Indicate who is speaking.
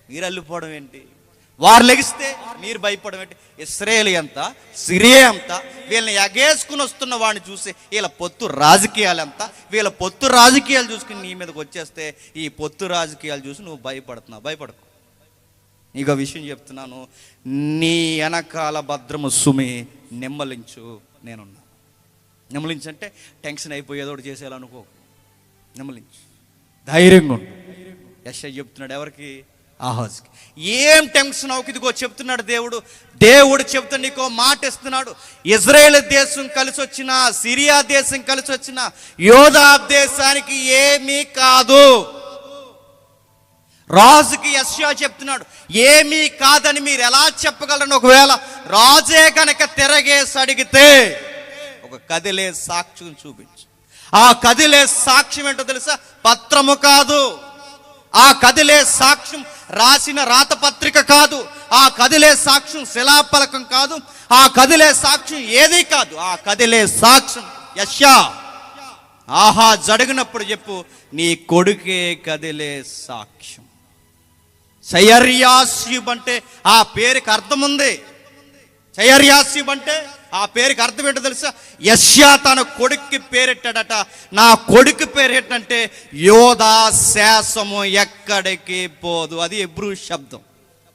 Speaker 1: మీరు అల్లిపోవడం ఏంటి? వారు లెగిస్తే మీరు భయపడడం ఏంటి? ఇశ్రాయేలు ఎంత, సిరియా ఎంత, వీళ్ళని ఎగేసుకుని వస్తున్న వాడిని చూసి వీళ్ళ పొత్తు రాజకీయాలు ఎంత, వీళ్ళ పొత్తు రాజకీయాలు చూసుకుని నీ మీదకి వచ్చేస్తే ఈ పొత్తు రాజకీయాలు చూసి నువ్వు భయపడుతున్నావు. భయపడకు. నీకు విషయం చెప్తున్నాను, నీ వెనకాల భద్రము సుమి, నెమ్మలించు, నేనున్నా. నెమ్మలించంటే టెన్షన్ అయిపోయేదోడు చేసేయాలనుకో, నెమ్మలించు, ధైర్యంగా ఉండు. యెషయా చెప్తున్నాడు ఎవరికి? ఆహాజ్కి. ఏం టెన్షన్ అవుకు, ఇదిగో చెప్తున్నాడు దేవుడు చెప్తున్నా, నీకో మాట ఇస్తున్నాడు. ఇజ్రాయేల్ దేశం కలిసి వచ్చిన, సిరియా దేశం కలిసి వచ్చిన యోధా దేశానికి ఏమీ కాదు. రాజుకి యెషయా చెప్తున్నాడు ఏమీ కాదని మీరు ఎలా చెప్పగలరని. ఒకవేళ రాజే కనుక తిరగేసి అడిగితే ఒక కదిలే సాక్ష్యం చూపించు. ఆ కదిలే సాక్ష్యం ఏంటో తెలుసా? పత్రము కాదు, ఆ కదిలే సాక్ష్యం రాసిన రాతపత్రిక కాదు, ఆ కదిలే సాక్ష్యం శిలాపలకం కాదు, ఆ కదిలే సాక్ష్యం ఏది కాదు. ఆ కదిలే సాక్ష్యం యెషయా. ఆహా జడిగినప్పుడు చెప్పు, నీ కొడుకే కదిలే సాక్ష్యం. షయర్యాష్యూబ్ అంటే ఆ పేరుకి అర్థం ఉంది. షయర్యాష్యూబ్ అంటే ఆ పేరుకి అర్థం ఏంటో తెలుసా? యెషయా తన కొడుక్కి పేరెట్టాడట. నా కొడుకు పేరేటంటే యోధా శాసము ఎక్కడికి పోదు. అది హెబ్రూ శబ్దం.